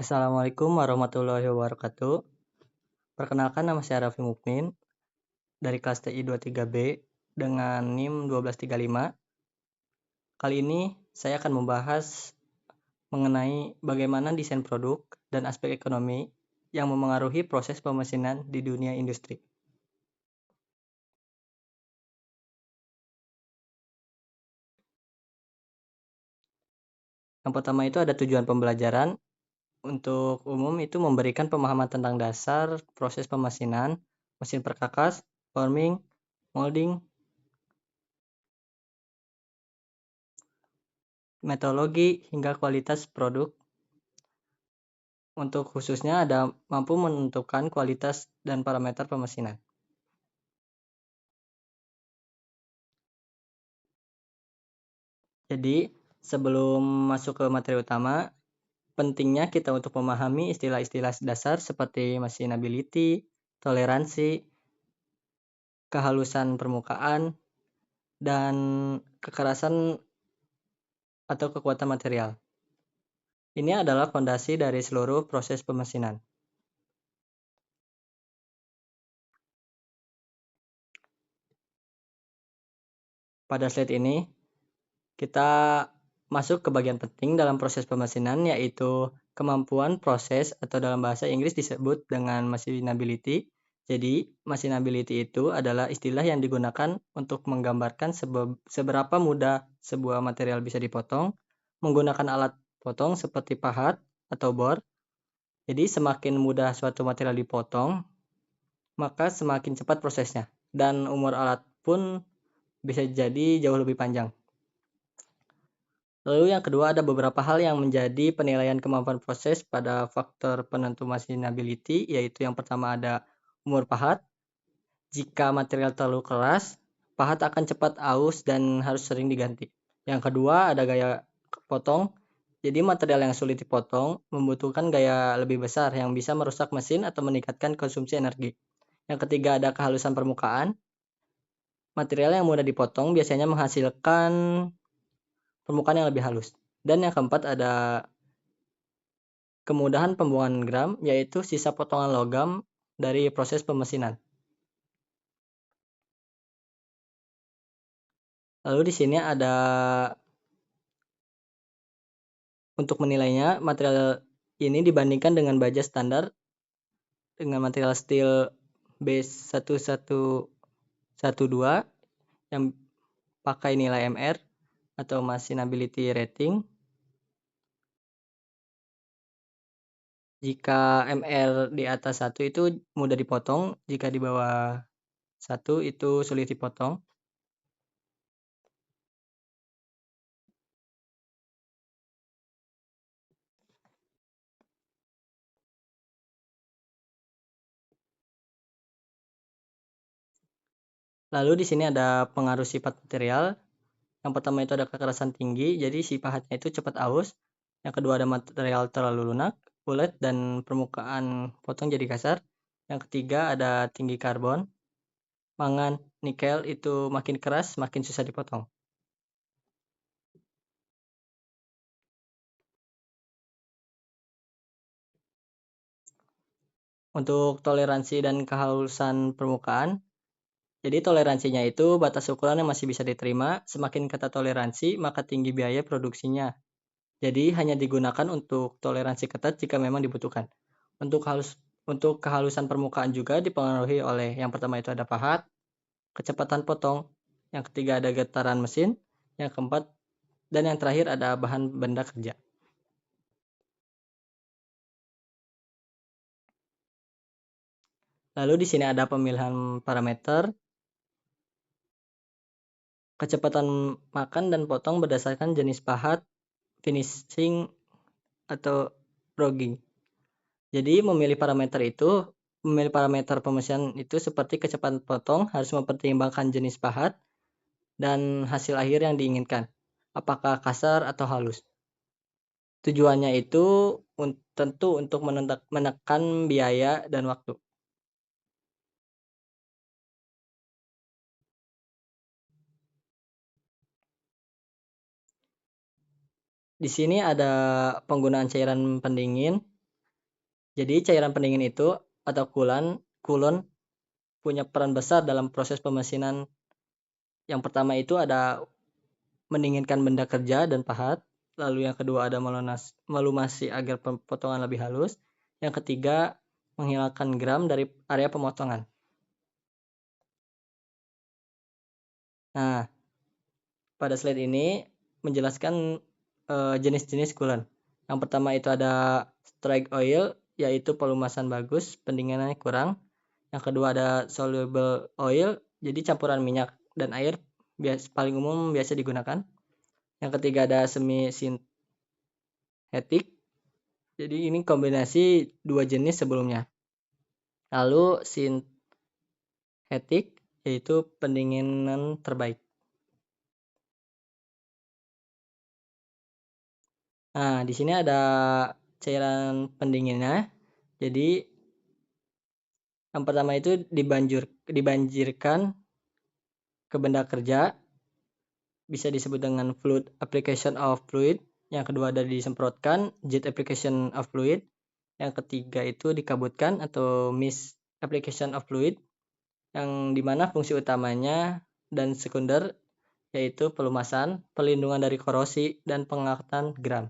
Assalamualaikum warahmatullahi wabarakatuh. Perkenalkan nama saya Raffi Mukmin dari kelas TI 23B dengan NIM 1235. Kali ini saya akan membahas mengenai bagaimana desain produk dan aspek ekonomi yang memengaruhi proses pemesinan di dunia industri. Yang pertama itu ada tujuan pembelajaran. Untuk umum itu memberikan pemahaman tentang dasar proses pemesinan, mesin perkakas, forming, molding, metodologi, hingga kualitas produk. Untuk khususnya ada mampu menentukan kualitas dan parameter pemesinan. Jadi, sebelum masuk ke materi utama, pentingnya kita untuk memahami istilah-istilah dasar seperti machinability, toleransi, kehalusan permukaan, dan kekerasan atau kekuatan material. Ini adalah fondasi dari seluruh proses pemesinan. Pada slide ini, kita masuk ke bagian penting dalam proses pemesinan, yaitu kemampuan proses atau dalam bahasa Inggris disebut dengan machinability. Jadi, machinability itu adalah istilah yang digunakan untuk menggambarkan seberapa mudah sebuah material bisa dipotong menggunakan alat potong seperti pahat atau bor. Jadi, semakin mudah suatu material dipotong, maka semakin cepat prosesnya. Dan umur alat pun bisa jadi jauh lebih panjang. Lalu yang kedua ada beberapa hal yang menjadi penilaian kemampuan proses pada faktor penentu machinability, yaitu yang pertama ada umur pahat. Jika material terlalu keras, pahat akan cepat aus dan harus sering diganti. Yang kedua ada gaya potong. Jadi material yang sulit dipotong membutuhkan gaya lebih besar yang bisa merusak mesin atau meningkatkan konsumsi energi. Yang ketiga ada kehalusan permukaan. Material yang mudah dipotong biasanya menghasilkan permukaan yang lebih halus. Dan yang keempat ada kemudahan pembuangan gram, yaitu sisa potongan logam dari proses pemesinan. Lalu di sini ada untuk menilainya, material ini dibandingkan dengan baja standar dengan material steel B1112 yang pakai nilai MR atau machinability rating. Jika MR di atas 1 itu mudah dipotong, jika di bawah 1 itu sulit dipotong. Lalu di sini ada pengaruh sifat material. Yang pertama itu ada kekerasan tinggi, jadi si pahatnya itu cepat aus. Yang kedua ada material terlalu lunak, ulet, dan permukaan potong jadi kasar. Yang ketiga ada tinggi karbon, mangan, nikel itu makin keras, makin susah dipotong. Untuk toleransi dan kehalusan permukaan, jadi toleransinya itu batas ukuran yang masih bisa diterima. Semakin ketat toleransi, maka tinggi biaya produksinya. Jadi hanya digunakan untuk toleransi ketat jika memang dibutuhkan. Untuk kehalusan permukaan juga dipengaruhi oleh yang pertama itu ada pahat, kecepatan potong, yang ketiga ada getaran mesin, yang keempat dan yang terakhir ada bahan benda kerja. Lalu di sini ada pemilihan parameter. Kecepatan makan dan potong berdasarkan jenis pahat, finishing, atau rogging. Jadi memilih parameter pemesinan itu seperti kecepatan potong harus mempertimbangkan jenis pahat dan hasil akhir yang diinginkan, apakah kasar atau halus. Tujuannya itu tentu untuk menekan biaya dan waktu. Di sini ada penggunaan cairan pendingin. Jadi cairan pendingin itu atau kulon punya peran besar dalam proses pemesinan. Yang pertama itu ada mendinginkan benda kerja dan pahat. Lalu yang kedua ada melumasi agar potongan lebih halus. Yang ketiga menghilangkan gram dari area pemotongan. Nah, pada slide ini menjelaskan jenis-jenis coolant. Yang pertama itu ada strike oil, yaitu pelumasan bagus, pendinginannya kurang. Yang kedua ada soluble oil, jadi campuran minyak dan air paling umum biasa digunakan. Yang ketiga ada semi sintetik, jadi ini kombinasi dua jenis sebelumnya. Lalu sintetik, yaitu pendinginan terbaik. Nah, di sini ada cairan pendinginnya. Jadi yang pertama itu dibanjirkan ke benda kerja, bisa disebut dengan fluid application of fluid. Yang kedua ada disemprotkan, jet application of fluid. Yang ketiga itu dikabutkan atau mist application of fluid, yang dimana fungsi utamanya dan sekunder yaitu pelumasan, perlindungan dari korosi, dan pengangkatan gram.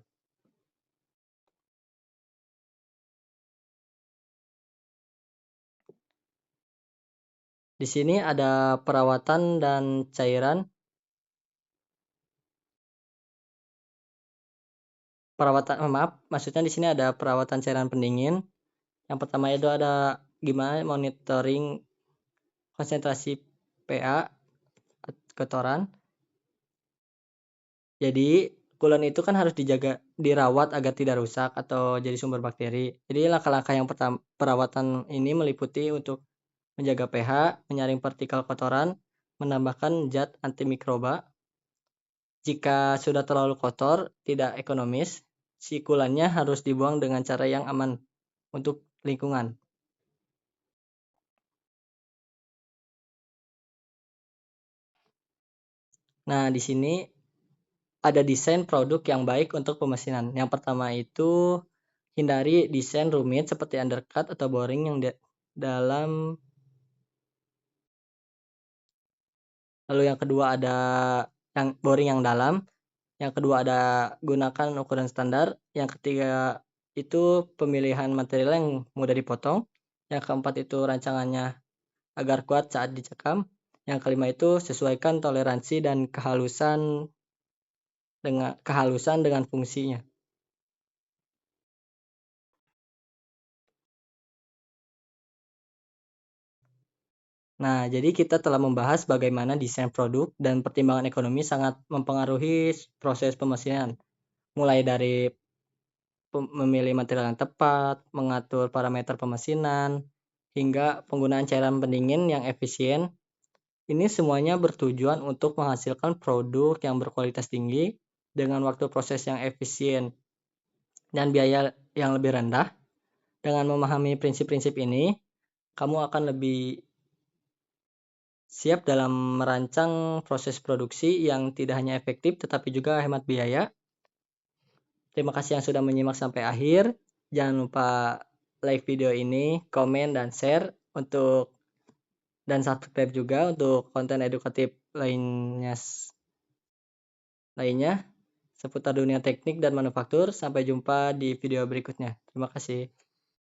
Di sini ada perawatan dan cairan. Maksudnya di sini ada perawatan cairan pendingin. Yang pertama itu ada gimana monitoring konsentrasi pH kotoran. Jadi coolant itu kan harus dirawat agar tidak rusak atau jadi sumber bakteri. Jadi langkah-langkah yang pertama perawatan ini meliputi untuk menjaga pH, menyaring partikel kotoran, menambahkan zat antimikroba. Jika sudah terlalu kotor, tidak ekonomis, si coolant-nya harus dibuang dengan cara yang aman untuk lingkungan. Nah, di sini ada desain produk yang baik untuk pemesinan. Yang pertama itu hindari desain rumit seperti undercut atau boring yang dalam. Lalu yang kedua ada yang boring yang dalam. Yang kedua ada gunakan ukuran standar. Yang ketiga itu pemilihan material yang mudah dipotong. Yang keempat itu rancangannya agar kuat saat dicekam. Yang kelima itu sesuaikan toleransi dan kehalusan dengan fungsinya. Nah, jadi kita telah membahas bagaimana desain produk dan pertimbangan ekonomi sangat mempengaruhi proses pemesinan. Mulai dari memilih material yang tepat, mengatur parameter pemesinan, hingga penggunaan cairan pendingin yang efisien. Ini semuanya bertujuan untuk menghasilkan produk yang berkualitas tinggi dengan waktu proses yang efisien dan biaya yang lebih rendah. Dengan memahami prinsip-prinsip ini, kamu akan lebih siap dalam merancang proses produksi yang tidak hanya efektif tetapi juga hemat biaya. Terima kasih yang sudah menyimak sampai akhir. Jangan lupa like video ini, komen dan share dan subscribe juga untuk konten edukatif lainnya seputar dunia teknik dan manufaktur. Sampai jumpa di video berikutnya. Terima kasih.